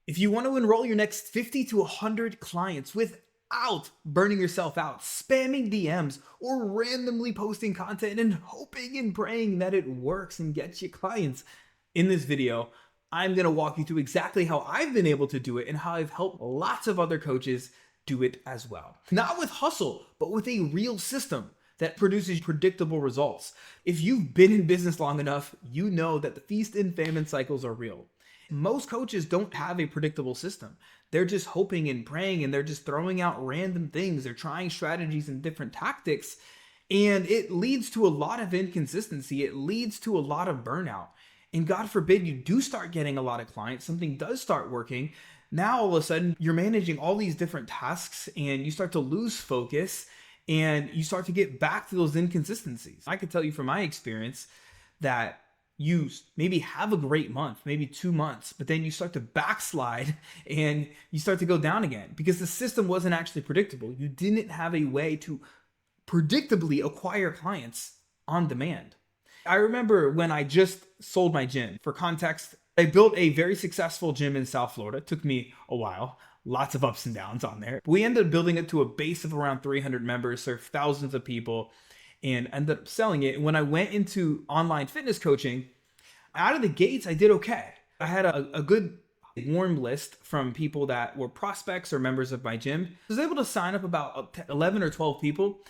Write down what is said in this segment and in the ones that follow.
If you want to enroll your next 50 to 100 clients without burning yourself out, spamming DMs, or randomly posting content and hoping and praying that it works and gets you clients, in this video, I'm going to walk you through exactly how I've been able to do it and how I've helped lots of other coaches do it as well. Not with hustle, but with a real system that produces predictable results. If you've been in business long enough, you know that the feast and famine cycles are real. Most coaches don't have a predictable system. They're just hoping and praying, and they're just throwing out random things. They're trying strategies and different tactics, and it leads to a lot of inconsistency. It leads to a lot of burnout. And God forbid you do start getting a lot of clients, something does start working. Now all of a sudden you're managing all these different tasks and you start to lose focus and you start to get back to those inconsistencies. I can tell you from my experience that you maybe have a great month, maybe 2 months, but then you start to backslide and you start to go down again because the system wasn't actually predictable. You didn't have a way to predictably acquire clients on demand. I remember when I just sold my gym. For context, I built a very successful gym in South Florida. It took me a while, lots of ups and downs on there. We ended up building it to a base of around 300 members, served thousands of people, and ended up selling it. And when I went into online fitness coaching, out of the gates, I did okay. I had a good warm list from people that were prospects or members of my gym. I was able to sign up about 11 or 12 people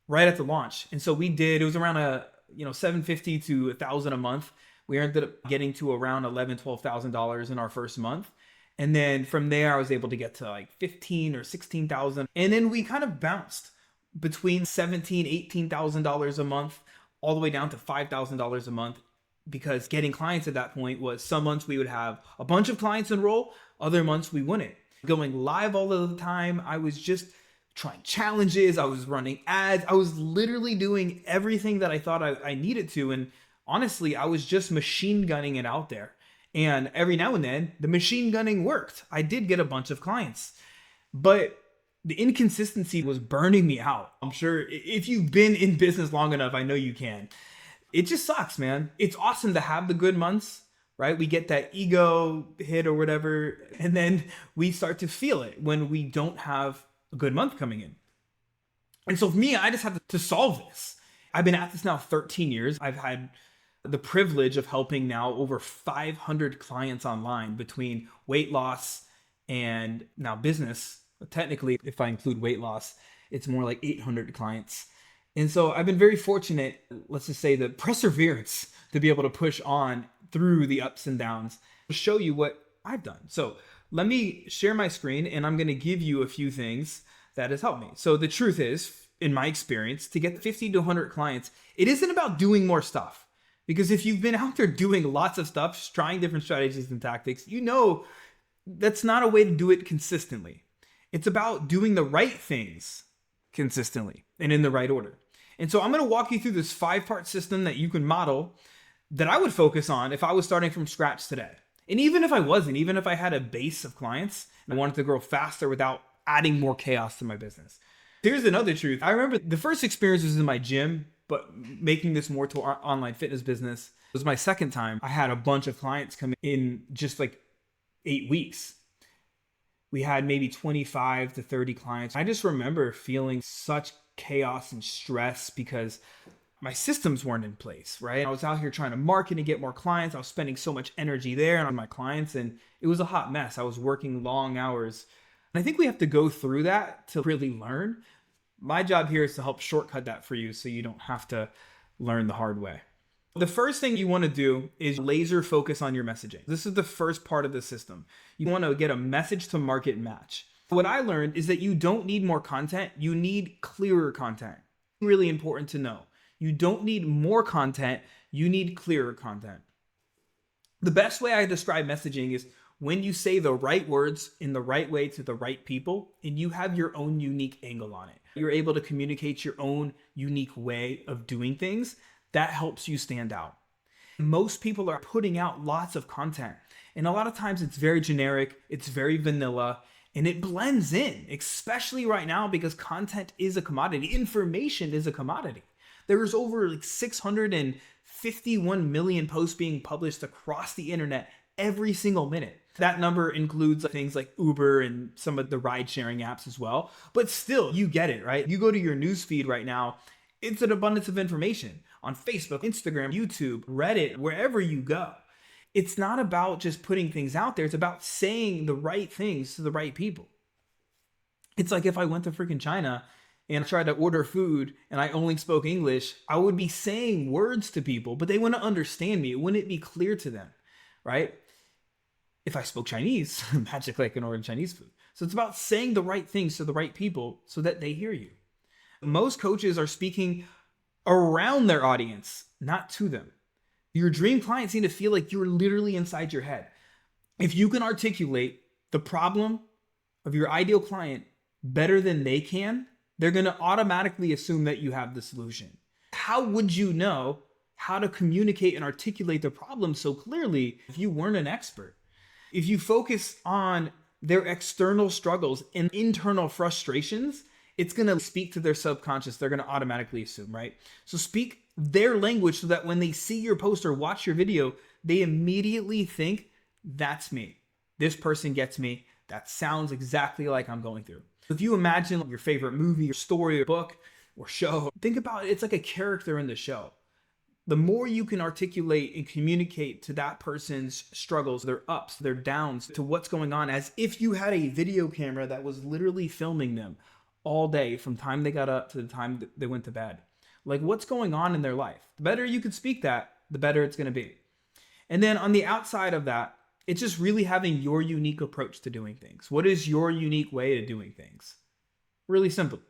right at the launch. And so it was around $750 to $1,000 a month. We ended up getting to around $12,000 in our first month. And then from there, I was able to get to like 15 or 16,000. And then we kind of bounced between $17,000, $18,000 a month, all the way down to $5,000 a month, because getting clients at that point was some months we would have a bunch of clients enroll, other months we wouldn't. Going live all of the time, I was just trying challenges, I was running ads, I was literally doing everything that I thought I needed to. And honestly, I was just machine gunning it out there. And every now and then, the machine gunning worked. I did get a bunch of clients, but the inconsistency was burning me out. I'm sure if you've been in business long enough, I know you can. It just sucks, man. It's awesome to have the good months, right? We get that ego hit or whatever, and then we start to feel it when we don't have a good month coming in. And so for me, I just have to solve this. I've been at this now 13 years. I've had the privilege of helping now over 500 clients online between weight loss and now business. Technically, if I include weight loss, it's more like 800 clients. And so I've been very fortunate, let's just say the perseverance to be able to push on through the ups and downs to show you what I've done. So let me share my screen and I'm going to give you a few things that has helped me. So the truth is, in my experience, to get 50 to 100 clients, it isn't about doing more stuff. Because if you've been out there doing lots of stuff, trying different strategies and tactics, you know that's not a way to do it consistently. It's about doing the right things consistently and in the right order. And so I'm going to walk you through this 5-part system that you can model that I would focus on if I was starting from scratch today. And even if I wasn't, even if I had a base of clients and I wanted to grow faster without adding more chaos to my business. Here's another truth. I remember the first experience was in my gym, but making this more to our online fitness business was my second time. I had a bunch of clients come in just like 8 weeks. We had maybe 25 to 30 clients. I just remember feeling such chaos and stress because my systems weren't in place, right? I was out here trying to market and get more clients. I was spending so much energy there on my clients and it was a hot mess. I was working long hours. And I think we have to go through that to really learn. My job here is to help shortcut that for you so you don't have to learn the hard way. The first thing you want to do is laser focus on your messaging. This is the first part of the system. You want to get a message to market match. What I learned is that you don't need more content. You need clearer content. Really important to know. You don't need more content. You need clearer content. The best way I describe messaging is when you say the right words in the right way to the right people, and you have your own unique angle on it. You're able to communicate your own unique way of doing things. That helps you stand out. Most people are putting out lots of content, and a lot of times it's very generic, it's very vanilla, and it blends in, especially right now because content is a commodity. Information is a commodity. There's over like 651 million posts being published across the internet every single minute. That number includes things like Uber and some of the ride sharing apps as well. But still, you get it, right? You go to your news feed right now, it's an abundance of information on Facebook, Instagram, YouTube, Reddit, wherever you go. It's not about just putting things out there. It's about saying the right things to the right people. It's like if I went to freaking China and tried to order food and I only spoke English, I would be saying words to people, but they wouldn't understand me. It wouldn't be clear to them, right? If I spoke Chinese, magically I can order Chinese food. So it's about saying the right things to the right people so that they hear you. Most coaches are speaking around their audience, not to them. Your dream clients need to feel like you're literally inside your head. If you can articulate the problem of your ideal client better than they can, they're going to automatically assume that you have the solution. How would you know how to communicate and articulate the problem so clearly if you weren't an expert? If you focus on their external struggles and internal frustrations, it's going to speak to their subconscious. They're going to automatically assume, right? So speak their language so that when they see your post or watch your video, they immediately think, that's me. This person gets me. That sounds exactly like I'm going through. If you imagine your favorite movie or story or book or show, think about it. It's like a character in the show. The more you can articulate and communicate to that person's struggles, their ups, their downs, to what's going on, as if you had a video camera that was literally filming them all day from the time they got up to the time they went to bed. Like what's going on in their life. The better you can speak that, the better it's going to be. And then on the outside of that, it's just really having your unique approach to doing things. What is your unique way to doing things? Really simple.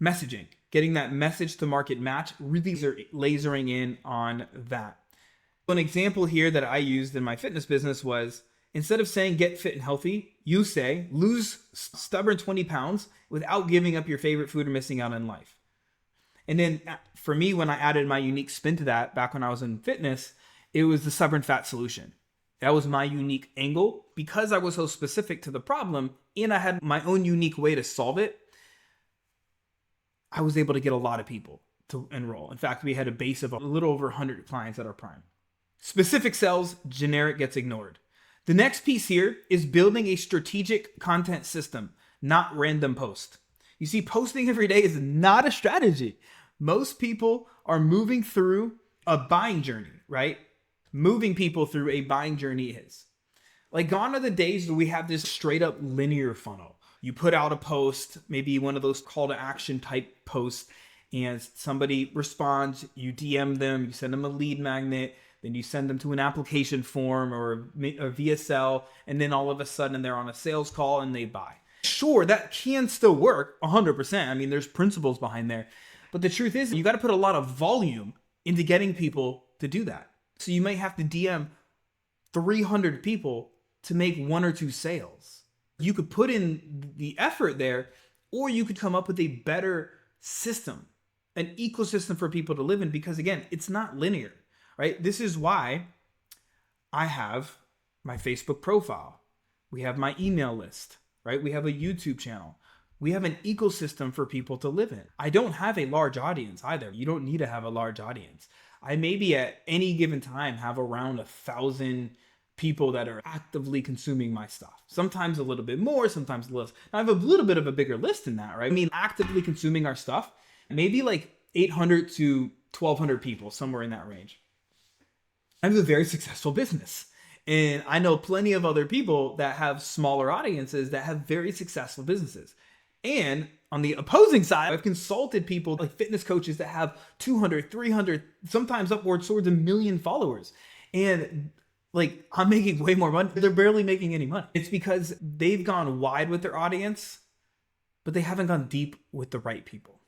Messaging, getting that message to market match, really lasering in on that. An example here that I used in my fitness business was, instead of saying get fit and healthy, you say lose stubborn 20 pounds without giving up your favorite food or missing out on life. And then for me, when I added my unique spin to that back when I was in fitness, it was the stubborn fat solution. That was my unique angle. Because I was so specific to the problem and I had my own unique way to solve it, I was able to get a lot of people to enroll. In fact, we had a base of a little over 100 clients at our prime. Specific sells, generic gets ignored. The next piece here is building a strategic content system, not random post. You see, posting every day is not a strategy. Most people are moving through a buying journey, right? Moving people through a buying journey is. Like, gone are the days where we have this straight up linear funnel. You put out a post, maybe one of those call to action type posts, and somebody responds, you DM them, you send them a lead magnet, then you send them to an application form or a VSL, and then all of a sudden they're on a sales call and they buy. Sure, that can still work 100%. I mean, there's principles behind there. But the truth is, you got to put a lot of volume into getting people to do that. So you might have to DM 300 people to make 1 or 2 sales. You could put in the effort there, or you could come up with a better system, an ecosystem for people to live in, because again, it's not linear, right? This is why I have my Facebook profile. We have my email list, right? We have a YouTube channel. We have an ecosystem for people to live in. I don't have a large audience either. You don't need to have a large audience. I maybe at any given time have around 1,000 people that are actively consuming my stuff. Sometimes a little bit more, sometimes less. I have a little bit of a bigger list than that, right? I mean, actively consuming our stuff, maybe like 800 to 1,200 people, somewhere in that range. I have a very successful business. And I know plenty of other people that have smaller audiences that have very successful businesses. And on the opposing side, I've consulted people like fitness coaches that have 200, 300, sometimes upwards towards 1 million followers. And like, I'm making way more money. They're barely making any money. It's because they've gone wide with their audience, but they haven't gone deep with the right people.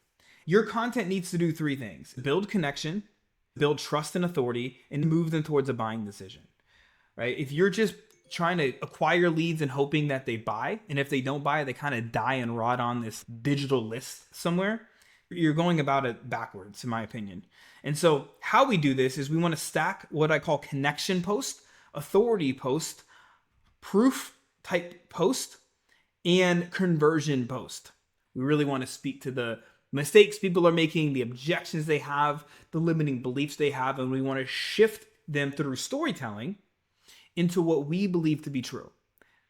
Your content needs to do 3 things: build connection, build trust and authority, and move them towards a buying decision, right? If you're just trying to acquire leads and hoping that they buy, and if they don't buy, they kind of die and rot on this digital list somewhere, you're going about it backwards, in my opinion. And so how we do this is we want to stack what I call connection post, authority post, proof type post, and conversion post. We really want to speak to the mistakes people are making, the objections they have, the limiting beliefs they have, and we want to shift them through storytelling into what we believe to be true.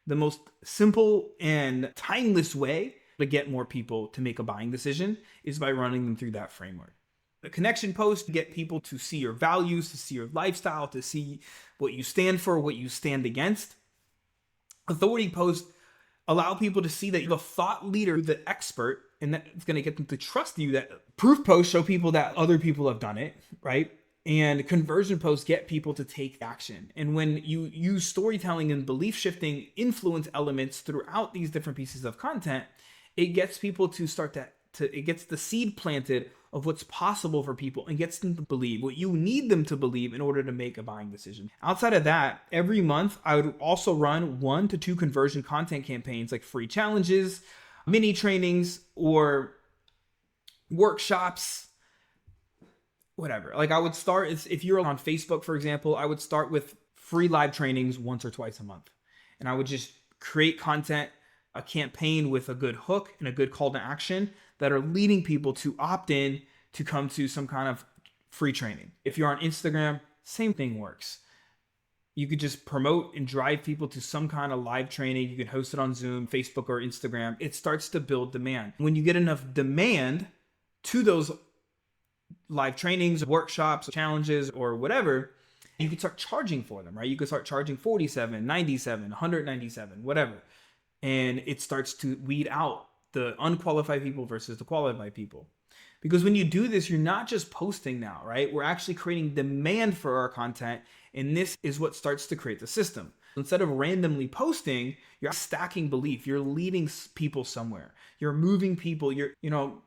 The most simple and timeless way to get more people to make a buying decision is by running them through that framework. A connection post to get people to see your values, to see your lifestyle, to see what you stand for, what you stand against. Authority posts allow people to see that you're the thought leader, the expert, and that's going to get them to trust you. That proof posts show people that other people have done it, right? And conversion posts get people to take action. And when you use storytelling and belief shifting influence elements throughout these different pieces of content, it gets people to start it gets the seed planted of what's possible for people and gets them to believe what you need them to believe in order to make a buying decision. Outside of that, every month I would also run 1 to 2 conversion content campaigns, like free challenges, mini trainings, or workshops, whatever. Like I would start, if you're on Facebook, for example, I would start with free live trainings once or twice a month. And I would just create content, a campaign with a good hook and a good call to action that are leading people to opt in to come to some kind of free training. If you're on Instagram, same thing works. You could just promote and drive people to some kind of live training. You can host it on Zoom, Facebook, or Instagram. It starts to build demand. When you get enough demand to those live trainings, workshops, challenges, or whatever, you can start charging for them, right? You can start charging $47, $97, $197, whatever. And it starts to weed out the unqualified people versus the qualified people. Because when you do this, you're not just posting now, right? We're actually creating demand for our content. And this is what starts to create the system. Instead of randomly posting, you're stacking belief. You're leading people somewhere. You're moving people. You're,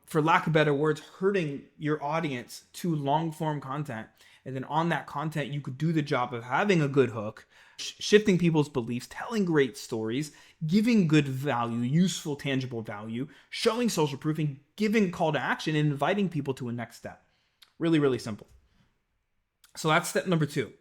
for lack of better words, hurting your audience to long form content. And then on that content, you could do the job of having a good hook, shifting people's beliefs, telling great stories, giving good value, useful, tangible value, showing social proof, and giving call to action and inviting people to a next step. Really, really simple. So that's step number 2.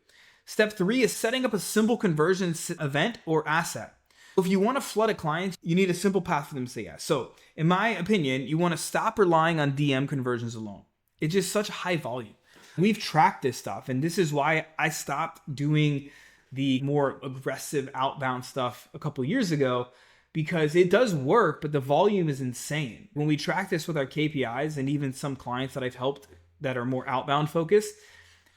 Step 3 is setting up a simple conversion event or asset. If you want to flood a client, you need a simple path for them to say yes. So in my opinion, you want to stop relying on DM conversions alone. It's just such high volume. We've tracked this stuff, and this is why I stopped doing the more aggressive outbound stuff a couple years ago, because it does work, but the volume is insane. When we track this with our KPIs and even some clients that I've helped that are more outbound focused,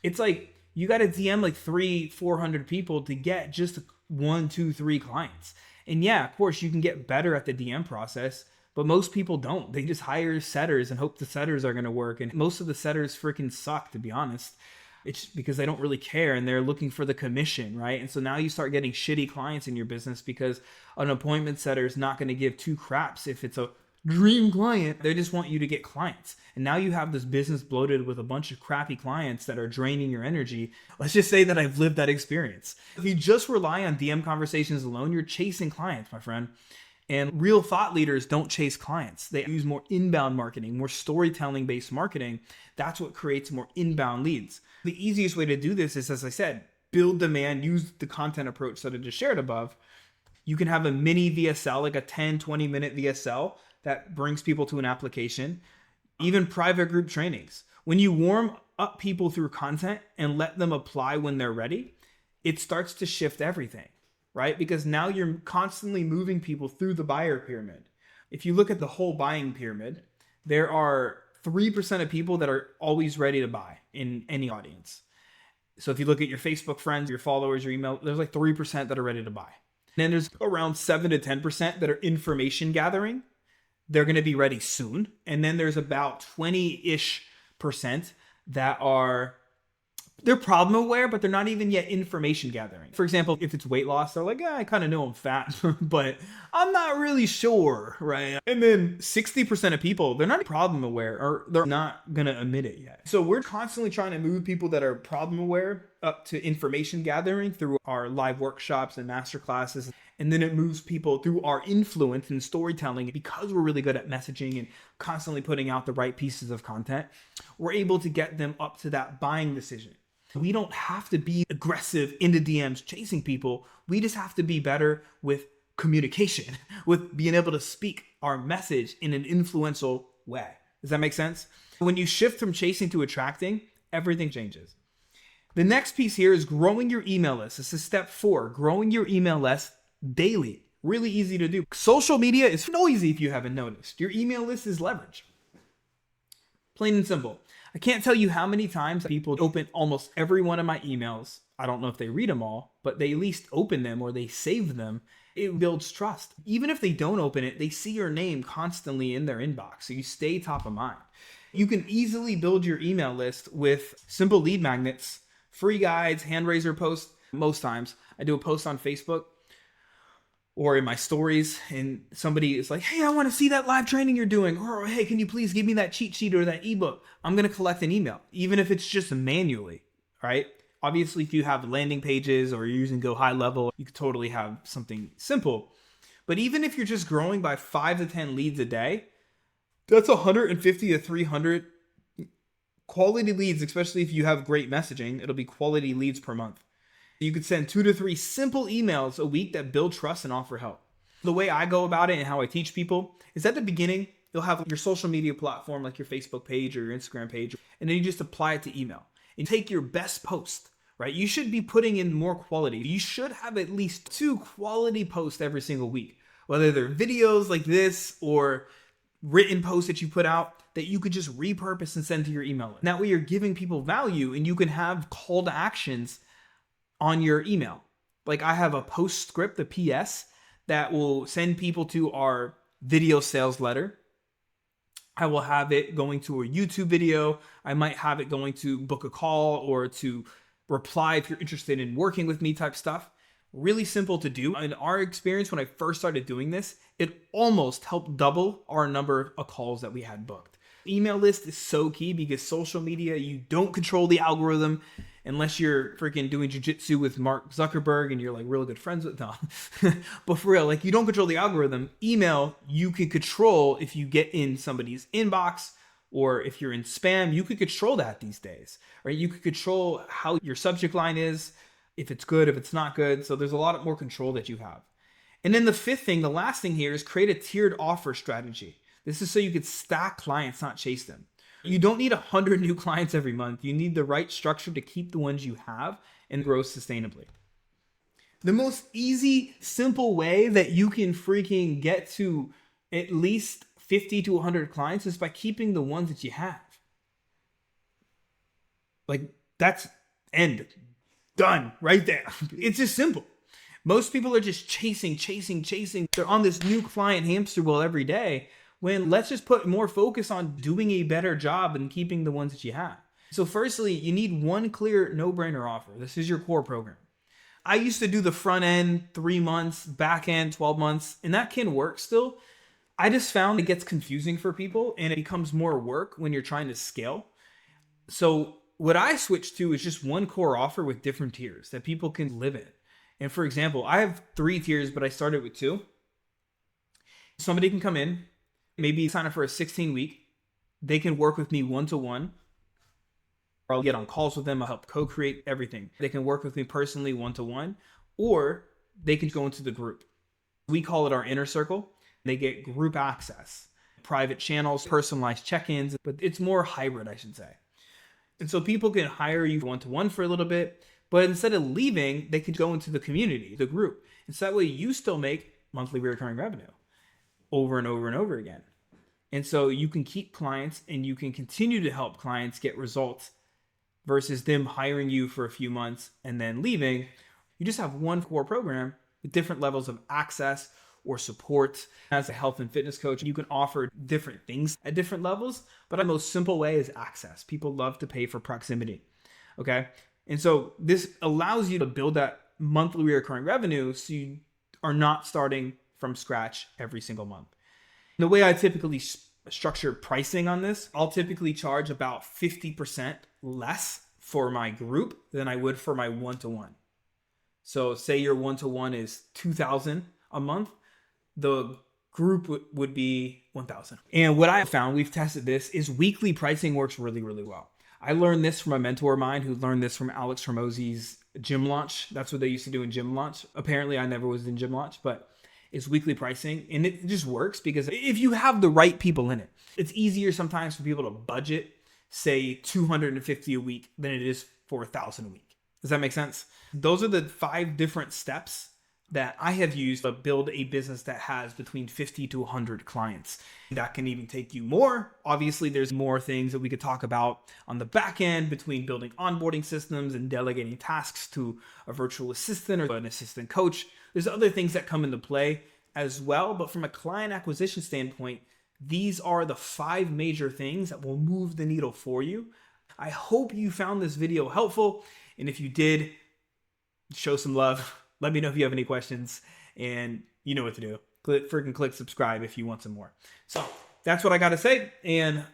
it's like you got to DM like 300-400 people to get just 1, 2, 3 clients. And yeah, of course, you can get better at the DM process, but most people don't. They just hire setters and hope the setters are going to work. And most of the setters freaking suck, to be honest. It's because they don't really care and they're looking for the commission, right? And so now you start getting shitty clients in your business because an appointment setter is not going to give 2 craps if it's a dream client. They just want you to get clients. And now you have this business bloated with a bunch of crappy clients that are draining your energy. Let's just say that I've lived that experience. If you just rely on DM conversations alone, you're chasing clients, my friend. And real thought leaders don't chase clients. They use more inbound marketing, more storytelling based marketing. That's what creates more inbound leads. The easiest way to do this is, as I said, build demand, use the content approach that I just shared above. You can have a mini VSL, like a 10, 20 minute VSL that brings people to an application, even private group trainings. When you warm up people through content and let them apply when they're ready, it starts to shift everything, right? Because now you're constantly moving people through the buyer pyramid. If you look at the whole buying pyramid, there are 3% of people that are always ready to buy in any audience. So if you look at your Facebook friends, your followers, your email, there's like 3% that are ready to buy. And then there's around 7 to 10% that are information gathering. They're going to be ready soon. And then there's about 20-ish% that they're problem aware, but they're not even yet information gathering. For example, if it's weight loss, they're like, I kind of know I'm fat, but I'm not really sure, right? And then 60% of people, they're not problem aware or they're not going to admit it yet. So we're constantly trying to move people that are problem aware up to information gathering through our live workshops and masterclasses. And then it moves people through our influence and storytelling. Because we're really good at messaging and constantly putting out the right pieces of content, we're able to get them up to that buying decision. We don't have to be aggressive into DMs chasing people. We just have to be better with communication, with being able to speak our message in an influential way. Does that make sense? When you shift from chasing to attracting, everything changes. The next piece here is growing your email list. This is step 4, growing your email list daily. Really easy to do. Social media is noisy if you haven't noticed. Your email list is leverage. Plain and simple. I can't tell you how many times people open almost every one of my emails. I don't know if they read them all, but they at least open them or they save them. It builds trust. Even if they don't open it, they see your name constantly in their inbox, so you stay top of mind. You can easily build your email list with simple lead magnets, free guides, hand raiser posts. Most times I do a post on Facebook or in my stories and somebody is like, hey, I want to see that live training you're doing. Or, hey, can you please give me that cheat sheet or that ebook? I'm going to collect an email, even if it's just manually, right? Obviously, if you have landing pages or you're using Go High Level, you could totally have something simple. But even if you're just growing by 5 to 10 leads a day, that's 150 to 300 quality leads, especially if you have great messaging. It'll be quality leads per month. You could send 2 to 3 simple emails a week that build trust and offer help. The way I go about it and how I teach people is at the beginning, you'll have your social media platform like your Facebook page or your Instagram page, and then you just apply it to email. And take your best post, right? You should be putting in more quality. You should have at least 2 quality posts every single week, whether they're videos like this or written posts that you put out that you could just repurpose and send to your email list. That way you're giving people value and you can have call to actions on your email. Like I have a postscript, a PS, that will send people to our video sales letter. I will have it going to a YouTube video. I might have it going to book a call or to reply if you're interested in working with me type stuff. Really simple to do. In our experience, when I first started doing this, it almost helped double our number of calls that we had booked. Email list is so key because social media, you don't control the algorithm unless you're freaking doing jujitsu with Mark Zuckerberg and you're like really good friends with them. But for real, like you don't control the algorithm. Email, you can control if you get in somebody's inbox or if you're in spam, you could control that these days, right? You could control how your subject line is, if it's good, if it's not good. So there's a lot more control that you have. And then the fifth thing, the last thing here is create a tiered offer strategy. This is so you could stack clients, not chase them. You don't need 100 new clients every month. You need the right structure to keep the ones you have and grow sustainably. The most easy, simple way that you can freaking get to at least 50 to 100 clients is by keeping the ones that you have. Like that's end. Done right there. It's just simple. Most people are just chasing. They're on this new client hamster wheel every day when let's just put more focus on doing a better job and keeping the ones that you have. So firstly, you need one clear no-brainer offer. This is your core program. I used to do the front end 3 months, back end 12 months, and that can work still. I just found it gets confusing for people and it becomes more work when you're trying to scale. So what I switched to is just one core offer with different tiers that people can live in. And for example, I have 3 tiers, but I started with 2. Somebody can come in, maybe sign up for a 16-week. They can work with me one-to-one. I'll get on calls with them. I'll help co-create everything. They can work with me personally one-to-one, or they can go into the group. We call it our inner circle. They get group access, private channels, personalized check-ins, but it's more hybrid, I should say. And so people can hire you one-to-one for a little bit, but instead of leaving, they can go into the community, the group. And so that way you still make monthly recurring revenue over and over and over again. And so you can keep clients and you can continue to help clients get results versus them hiring you for a few months and then leaving. You just have one core program with different levels of access or support. As a health and fitness coach, you can offer different things at different levels, but the most simple way is access. People love to pay for proximity, okay? And so this allows you to build that monthly recurring revenue so you are not starting from scratch every single month. The way I typically structure pricing on this, I'll typically charge about 50% less for my group than I would for my one-to-one. So say your one-to-one is $2,000 a month, the group would be $1,000. And what I found, we've tested this, is weekly pricing works really, really well. I learned this from a mentor of mine who learned this from Alex Hormozi's gym launch. That's what they used to do in gym launch. Apparently, I never was in gym launch, but it's weekly pricing. And it just works because if you have the right people in it, it's easier sometimes for people to budget, say $250 a week than it is for $1,000 a week. Does that make sense? Those are the 5 different steps that I have used to build a business that has between 50 to 100 clients. That can even take you more. Obviously, there's more things that we could talk about on the back end between building onboarding systems and delegating tasks to a virtual assistant or an assistant coach. There's other things that come into play as well. But from a client acquisition standpoint, these are the 5 major things that will move the needle for you. I hope you found this video helpful. And if you did, show some love. Let me know if you have any questions, and you know what to do. Click subscribe if you want some more. So that's what I got to say, and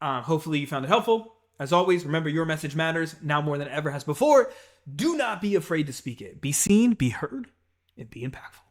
hopefully you found it helpful. As always, remember, your message matters now more than ever has before. Do not be afraid to speak it. Be seen, be heard, and be impactful.